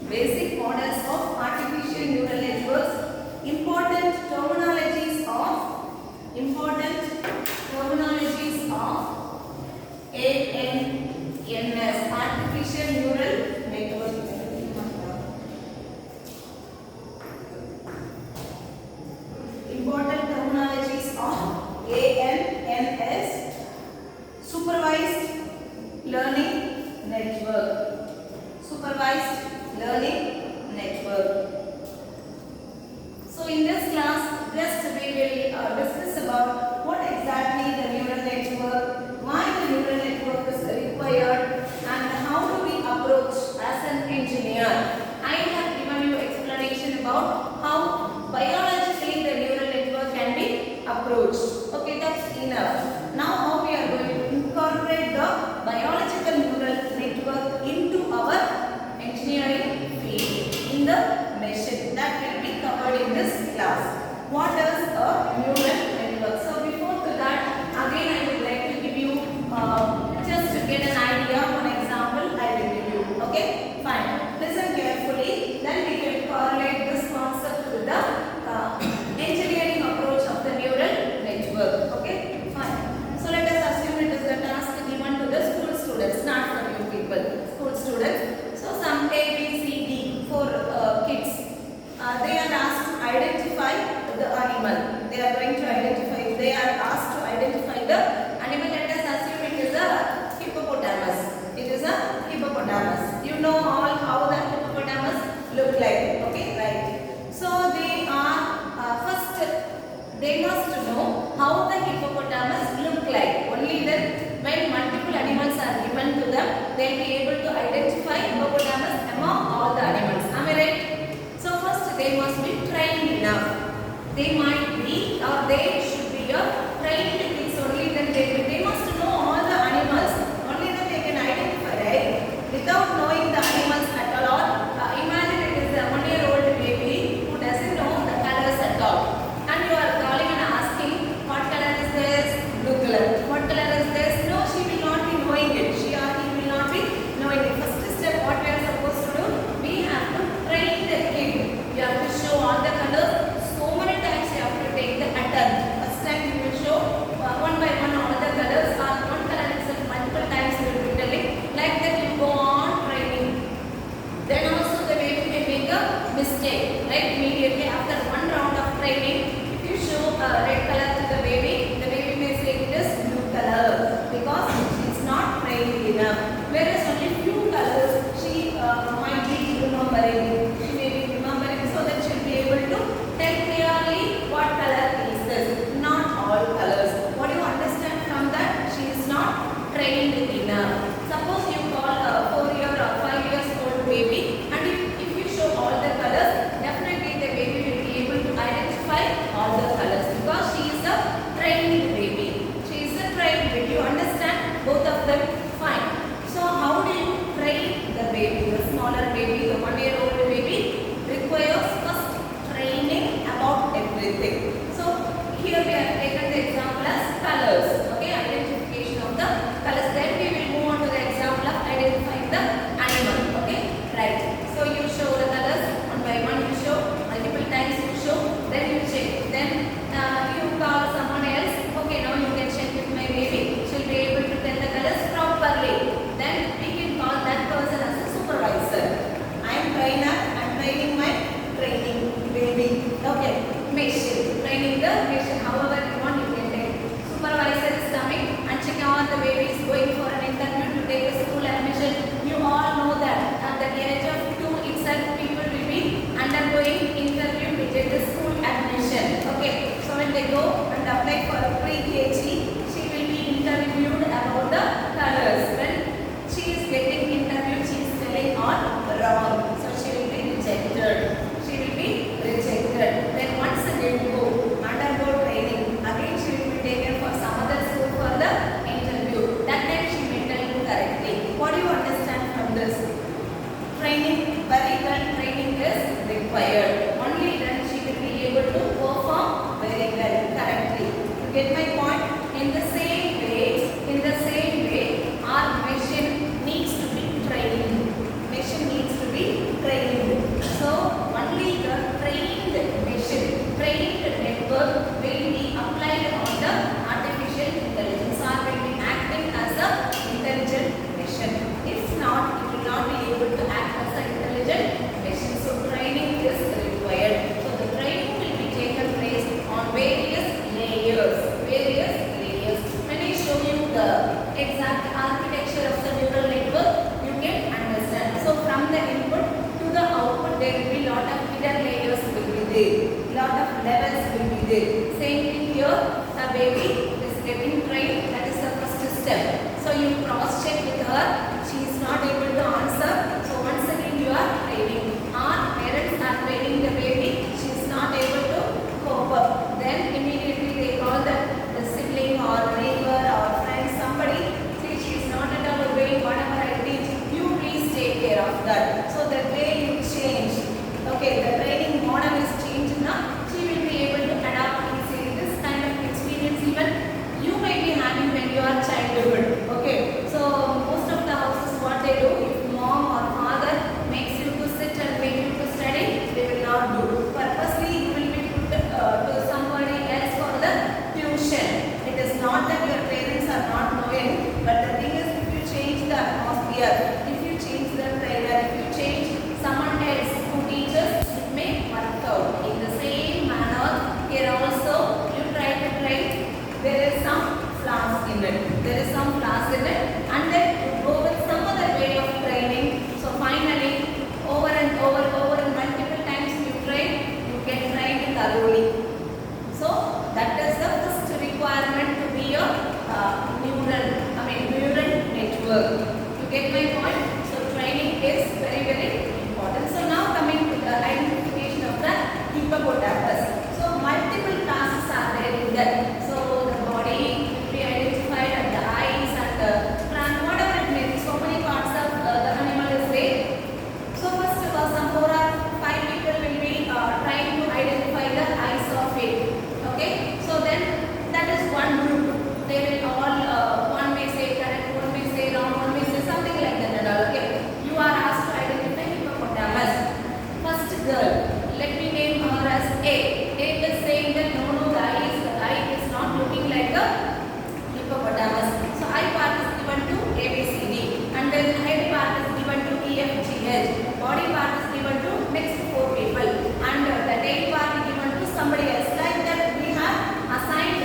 Basic models of artificial neural networks. Important terminologies of ANNS, artificial neural network. Important terminologies of ANNS, supervised learning network. Supervised learning network. So in this class, just we will discuss about what exactly the neural network, why the neural network is required, and how do we approach as an engineer. I have given you explanation about how biologically the neural network can be approached. Okay, that's enough. Now how we are going to incorporate the biological neural network into our engineering field in the machine. That will be covered in this class. What is a neural network? So before to that, again I would like to give you just to get an idea, one example I will give you. Okay, fine. Listen carefully. Then we can correlate this concept with the engineering approach of the neural network. Okay, fine. So let us assume it is the task given to the school students, not for you people, school students. So some A, B, C, D, four kids. They are asked to identify the animal. They are going to identify. They are asked to identify the animal. Let us assume it is a hippopotamus. It is a hippopotamus. You know all how the hippopotamus look like. Okay, right. So they are first. They must know how the hippopotamus look like. Only then, when multiple animals are given to them, they will be able to identify hippopotamus among all the animals. Am I right? So first they must be trained enough. They might be or they should be a trained kids. Only then they must know all the animals. Only then they can identify, right? Without knowing the animals at all. Imagine it is a 1-year-old baby who doesn't know the colors at all. And you are calling and asking, what color is this? Blue color. What color is this? No, she will not be knowing it. She or he will not be knowing it. First step, what we are supposed to do? We have to train the kid. You have to show all the colors. So many times you have to take the pattern. First time you will show one by one all the colors, or one color itself multiple times you will be telling. Like that you go on training. Then also the baby may make a mistake. Right? Immediately after one round of training, if you show red color to the baby may say it is blue color because she is not trained enough. Whereas only few colors she might be remembering. She may be remembering so that she will be able to tell clearly what color is this. Not all colors. What do you understand from that? She is not trained enough. Suppose you call a 4-year or 5-year-old baby, and if you show all the colors, definitely the baby will be able to identify all the colors because she is a trained baby. She is a trained baby. You understand both of them? Fine. So how do you train the baby? The smaller baby, the 1-year-old baby requires first training about everything. So here we have taken the example as colors. Okay, identification of the colors. Then we will move on to the example of identifying the animal. Okay, right. So you show the colors one by one. You show multiple times. You show. Then you check. Then you call someone else. Okay, now you can check with my baby. She'll be able to tell the colors properly. Then we can call that person as a supervisor. I am trainer. I am training my training baby. Okay, machine. Training the machine. However you want, you can take. Supervisor is coming and checking all the babies going for an interview to take a school admission. You all know that at the age of 2 itself, people will be undergoing interview to get the school admission. Okay, so when they go and apply for a pre-KG, she will be interviewed about the colors. When she is getting interviewed, she is telling all wrong. So she will be rejected. She will be rejected. Then once again go undergo training. Again she will be taken for some other school for the interview. That time she will tell you correctly. What do you understand from this? Training, very well training is required. Only then she will be able to perform very well, correctly. You get my point? In the same way, our machine needs to be trained. Machine needs to be trained. network will be applied on the artificial intelligence or will be acting as a intelligent machine. If not, it will not be able to act as an intelligent machine. So training is required. So the training will be taken place on various layers. When I show you the exact architecture of the neural network, you can understand. So from the input to the output, there will be lot of hidden layers will be there. Lot of levels will be there. Same thing here, the baby is getting trained. That is the first step. So you cross check with her. She is not able to answer. So once again you are training. Or parents are training the baby. She is not able to cope up. Then immediately they call the sibling or neighbor or friend, somebody. See, she is not at all obeying whatever I teach. You please take care of that. So the way you change. Okay, the training model is changed now. She will be able to adapt easily. This kind of experience even you may be having when you are childhood. Okay, so most of the houses what they do, if mom or father makes you to sit and make you to study, they will not do. Purposely you will be put to somebody else for the tuition. It is not that your parents are not knowing, but the thing is if you change the atmosphere, if you change the trainer, if you change someone else who teaches, it may work out. In the same manner, here also you try to train. There is some flaws in it. And then you go with some other way of training. So finally, over and multiple times you train, you get trained thoroughly. So that is the first requirement to be a neural network. You get my point? So training is very important. So now coming to the identification of the hippopotamus. So multiple tasks are there in that. So the body will be identified and the eyes and the trunk, whatever it may be. So many parts of the animal is there. So first of all, some 4 or 5 people will be trying to identify the eyes of it. Okay. So then that is one group. They will all one may say correct, one may say wrong, one may say something like that and all. Okay. You are asked to identify hippopotamus. First girl, let me name her as A. A is saying that no, the eye is not looking like a hippopotamus. So eye part is given to A, B, C, D, and then head part is given to E, F, G, H. Body part is given to next 4 people, and the tail part is given to somebody else. Like that, we have assigned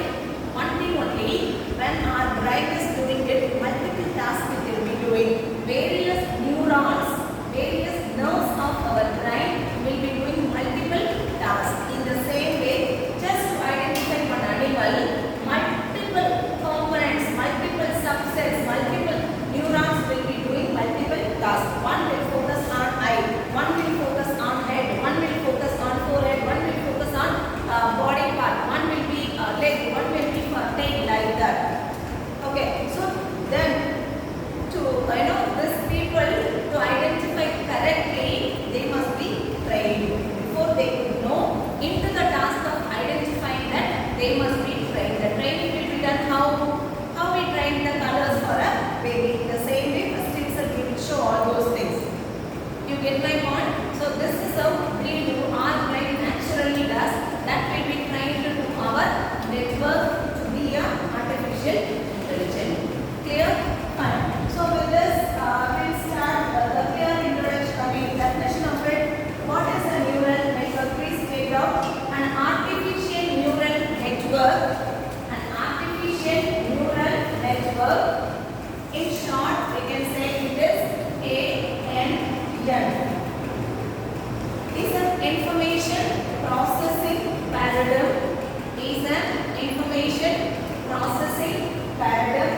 one thing only. When our brain is doing it, multiple tasks it will be doing. Various neurons, various nerves of our brain will be doing multiple tasks. In the same way, just to identify one animal, multiple components, multiple subsets, multiple neurons will be doing multiple tasks. One will focus on eye, one will focus on head, one will focus on forehead, one will focus on body part, one will be leg, one will be for tail, like that. Okay, so then to these people to identify correctly, they must be trained. Before they could know into the task of identifying that, they must be trained. The training will be done how we train the colors for a baby. The same way first itself we will show all those things. You get my point? So this is how we do our brain naturally does. That will be trained to our network to be a artificial intelligence. Clear? Fine. So with this, we'll start the clear introduction, definition of it. What is a neural network? Please take out an artificial neural network. An artificial neural network. In short, we can say it is ANN. Is an information processing paradigm. Is an information processing paradigm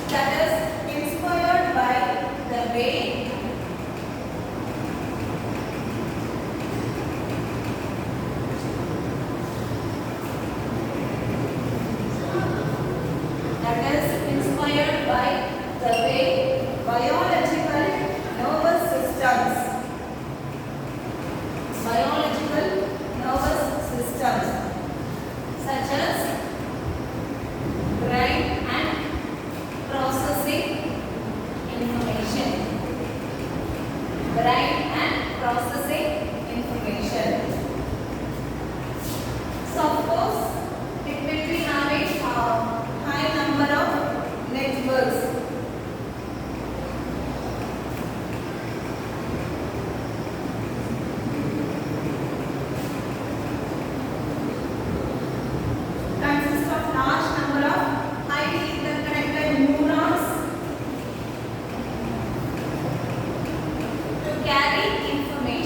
that is inspired by the way biological nervous systems such as brain and processing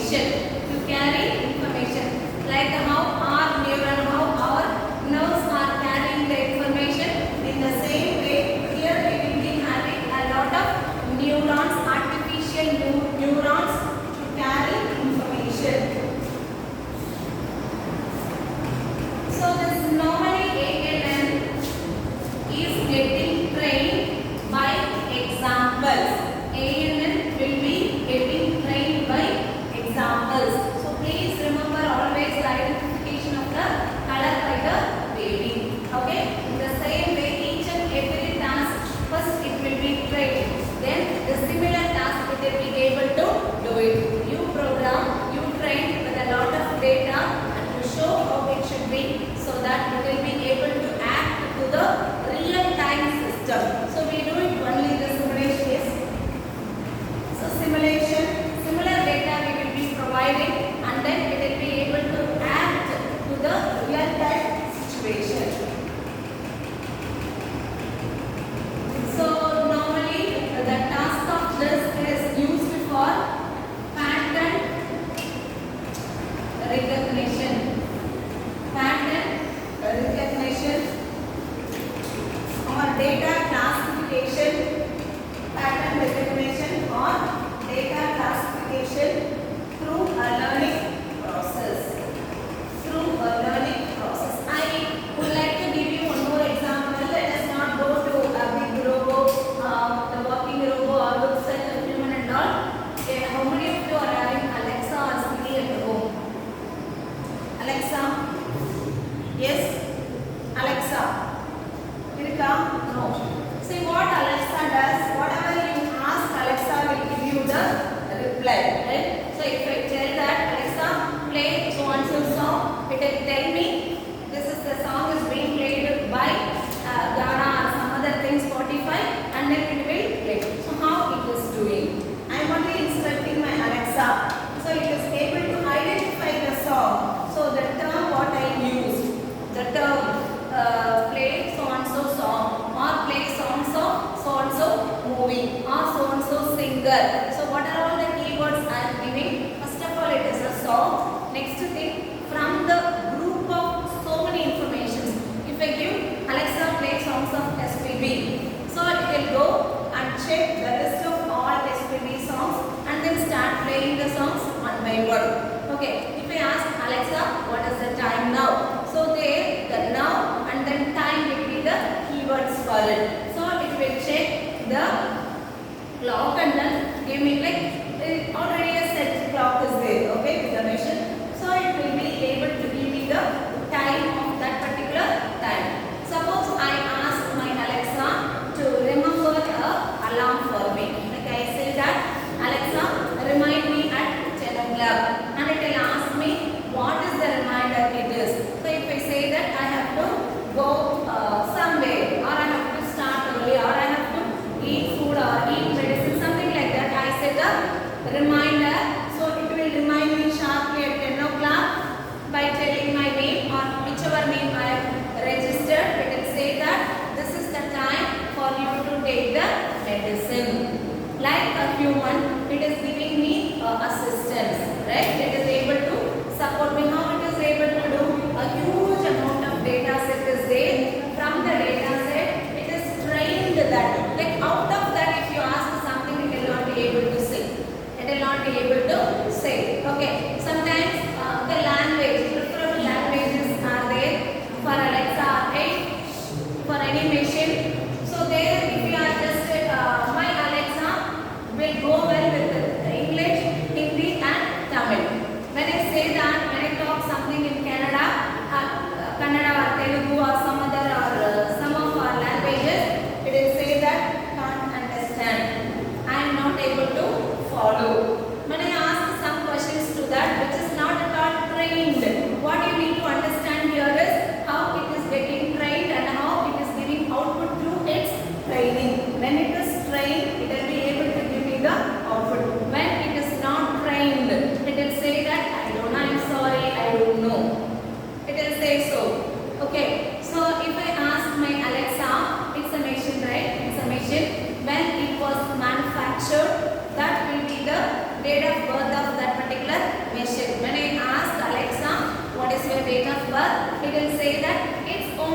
information. To carry information. Like how our neuron, how our nerves are carrying the information. In the same way, here we will be having a lot of neurons, artificial neurons to carry information. So this normally ALM is getting trained by examples. ALM will be getting trained by examples. So please remember always the identification of the color by the baby. Okay? In the same way, each and every task, first it will be trained. Then the similar task it will be able to do it. You program, you train with a lot of data and to show how it should be so that it will be able to act to the real time system. So we do it only the simulation. So simulation, similar data we will be providing and then it will be able to act to the real time situation. So normally the task of this is used for pattern recognition. Pattern recognition or data classification. Pattern recognition or data classification through a learning process. Through a learning process. I would like to give you one more example. Let us not go to a big robot, the walking robot or looks like a human and all. Okay, how many of you are having Alexa or Siri at home? Alexa? Yes? Alexa? Irika? No. See what Alexa does, whatever you ask, Alexa will give you the reply, right? So if I tell that Alexa play so and so song, it will tell me this is the song is being played by Ghana or some other thing, Spotify, and then it will play. So how it is doing? I am only instructing my Alexa, so it is able to identify the song. So the term what I used, the term play so and so song or play so and so movie or so and so singer. So what are all the keywords I am giving? First of all, it is a song. Next thing, from the group of so many information. If I give Alexa play songs of SPB, so it will go and check the list of all SPB songs and then start playing the songs one by one. Okay, if I ask Alexa what is the time now, so there the now and then time will be the keywords for it. So it will check the clock and then give me like already a set clock is there, okay, with the machine. So it will be able to give me the time of that particular time. Suppose I ask my Alexa to remember a alarm for me. Like I say that Alexa remind me at 10 o'clock and it will ask me what is the reminder it is. So if I say that I have to go somewhere or I have to start early or I have to eat food or eat medicine, something like that, I set a reminder. So it will remind me sharply at 10 o'clock by telling my name or whichever name I have registered. It will say that this is the time for you to take the medicine. Like a human, it is giving me assistance, right? It is able to support me. How it is able to do? A huge amount of data set is there. From the data set, it is trained that. Like out of that, if you ask something, it will not be able to say. It will not be able to say. Okay. Sometimes the language, preferable languages are there for Alexa, right? For any machine. So there, if you are just my Alexa will go well with English, Hindi, and Tamil. When I say that, when I talk something in Kannada or Telugu or some other or some of our languages, it will say that can't understand. I am not able to follow. When I ask some questions to that which is not at all trained, what you need to understand here is how it is getting trained and how it is giving output through its training. When it is trained, it will be able to give me the output. When it is not trained, it will say that I don't know, I am sorry, I don't know. It will say so. Okay. So if I ask my Alexa, it's a machine, right? It's a machine. When it was manufactured, that will be the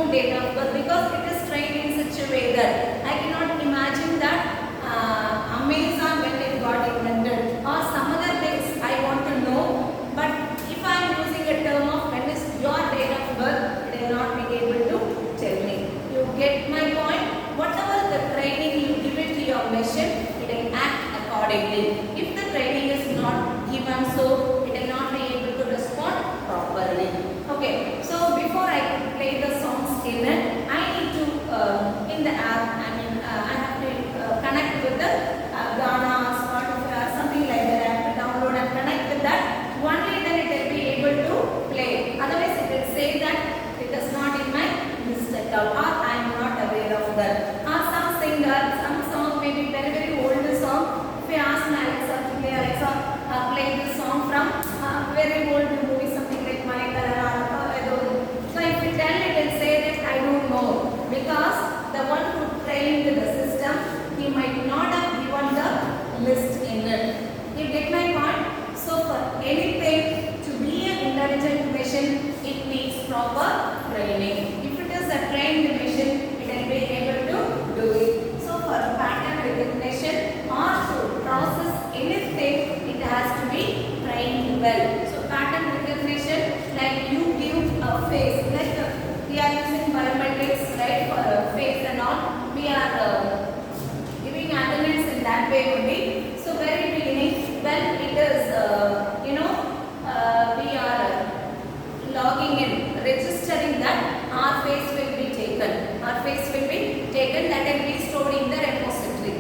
known date of birth because it is trained in such a way that I cannot imagine that Amazon when it got invented or some other things I want to know. But if I am using a term of when is your date of birth, it will not be able to tell me. You get my point? Whatever the training you give it to your machine, it will act accordingly. If the training is not given, so it will not be able to respond properly. Okay, so before I could play the songs in it, I need to in the app, I have to connect with the Ghana, Spotify, something like that. I have to download and connect with that. Only then it will be able to play. Otherwise, it will say that it is not in my list at all, or I am not aware of that. Or some singer, some song may be very very old song. If I ask my Alexa to play, Alexa play this song from very old movie, something like Malayalam or I don't know. So if you tell it will say that I don't know, because the one who trained the system, he might not have given the list in it. You get my point? So for anything to be an intelligent machine, it needs proper training. If it is a trained machine, it will be able to do it. So for pattern recognition or to process anything, it has to be trained well. So pattern recognition, like you give a face, like we are using biometrics, right, for face and all. We are giving attendance in that way only. So very beginning, when it is, we are logging in, registering that our face will be taken. Our face will be taken, that will be stored in the repository.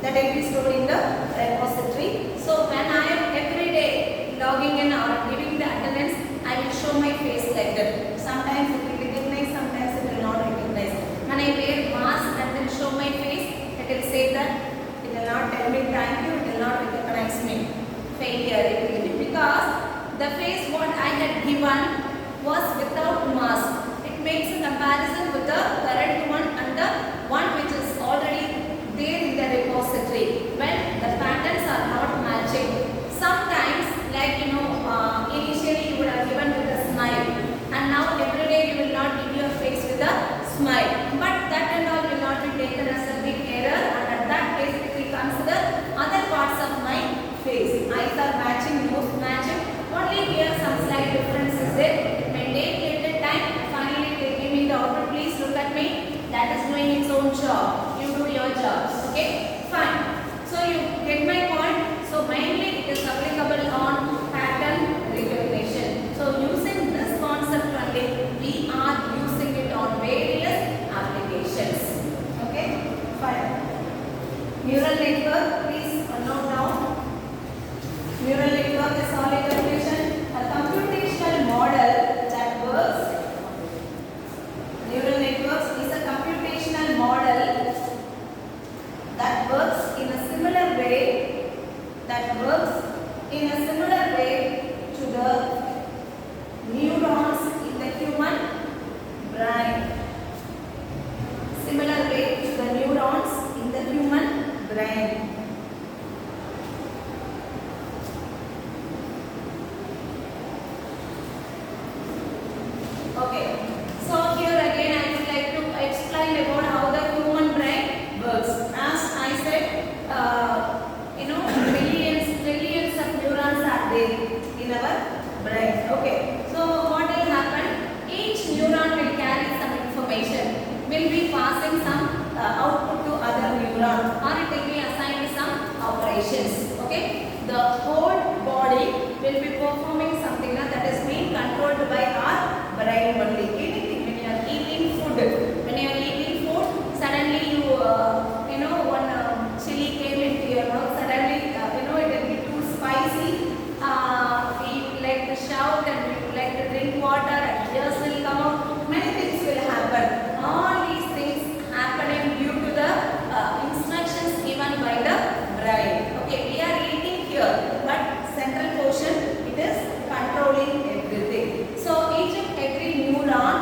That will be stored in the repository. So when I am every day logging in or giving the attendance, I will show my face like that. Sometimes it will recognize, sometimes it will not recognize. When I wear mask and then show my face, it will say that it will not tell me thank you, it will not recognize me. Failure it will be, because the face what I had given was without mask. It makes a comparison with the current one and the one which is already there in the repository. When the patterns are not matching, sometimes like initially you would have given with a smile, and now every day you will not give your face with a smile. But that and all will not be taken as a big error, and at that case it will consider other parts of my face. Eyes are matching, nose matching. Only here some slight difference is there. It may take little time. Finally they give me the output. Please look at me. That is doing its own job. You do your job. Okay? Fine. So you get my point. So mainly it is applicable on pattern recognition. So using this concept only, we are using it on various applications. Okay? Fine. Neural network, please note down. Neural network is all information, a computational model that works. Neural networks is a computational model that works in a similar way, to the neurons in the human brain. Similar way to the neurons in the human brain. Okay, so here again I would like to explain about how the human brain works. As I said, trillions of neurons are there in our brain. Okay, so what will happen? Each neuron will carry some information, will be passing some output to other neuron, or it will be assigned some operations. Okay, the whole body will be performing something that is being controlled by our brain only. Anything, when you are eating food, suddenly one chili came into your mouth, suddenly it will be too spicy. We would like to shout and we would like to drink water and tears will come out. Many things will happen. All these things happening due to the instructions given by the brain. Okay, we are eating here, but central portion it is controlling everything. So each and every neuron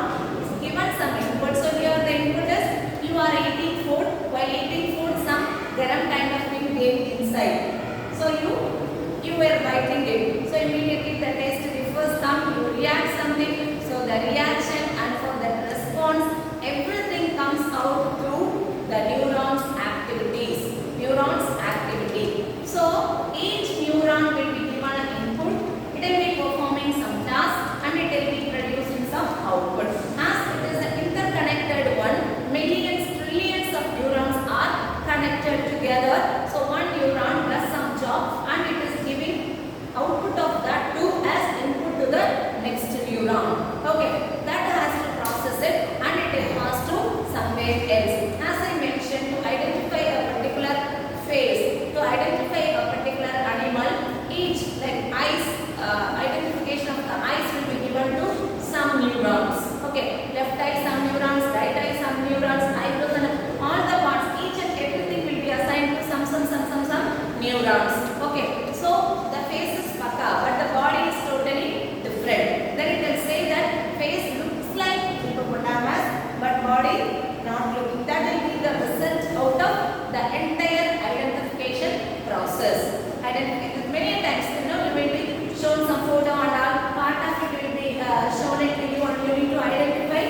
neurons. Okay, so the face is paka, but the body is totally different. Then it will say that face looks like hippopotamus, but body not looking. That will be the result out of the entire identification process. Identification many times, you know, you will be shown some photo and all part of it will be shown it to you, and you need to identify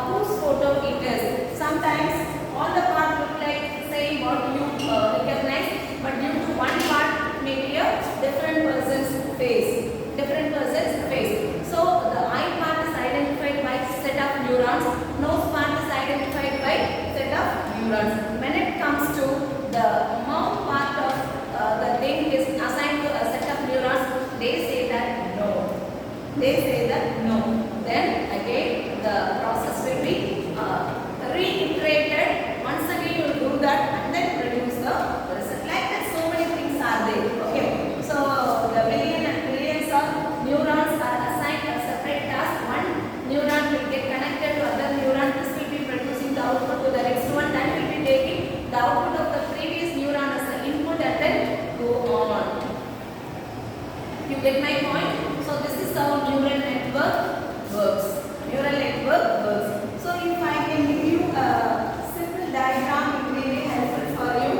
whose photo it is. Sometimes all the parts look like same what you recognize, but due to one part may be a different person's face. Different person's face. So the eye part is identified by set of neurons. Nose part is identified by set of neurons. When it comes to the mouth part of the thing is assigned to a set of neurons, they say that no. They say that no. Then again the process will be reiterated. Once again you will do that and then produce the result. Like that, so many things are there. Okay. So the billions of neurons are assigned a separate task. One neuron will get connected to other neuron. This will be producing the output to the next one. That will be taking the output of the previous neuron as the input and then go on. You get my point? So this is how neural network works. Neural network works. So if I can give you a simple diagram, it may be helpful for you.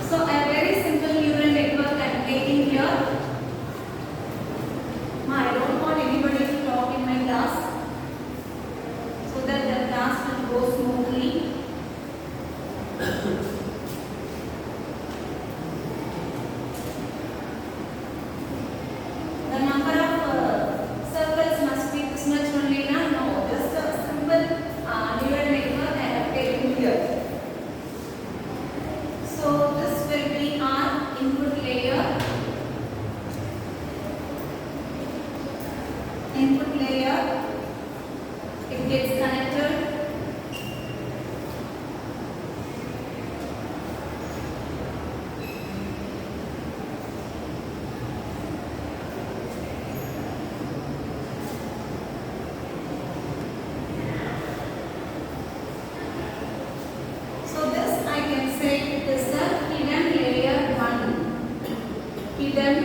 So a very simple neural network I am taking here. I don't want anybody to talk in my class, so that the class will go smoothly. The number of circles must be this much only now. No, just a simple neural network I have taken here. So this will be our input layer. Input layer. It gets connected. So this I can say it is the hidden layer 1. Hidden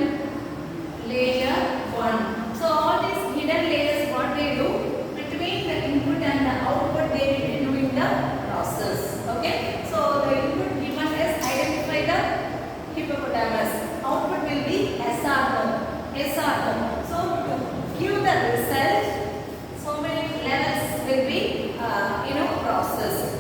layer 1. So all these hidden layers, what they do, between the input and the output, they will be doing the process. Okay. So the input given is identify the hippopotamus. Output will be SRM. SRM. So to give the result, so many levels will be processed.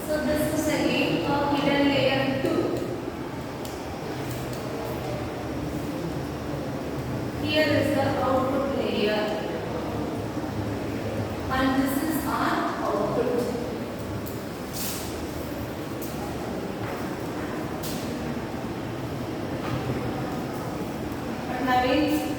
So this is again a hidden layer 2. Here is the output layer, and this is our output. But having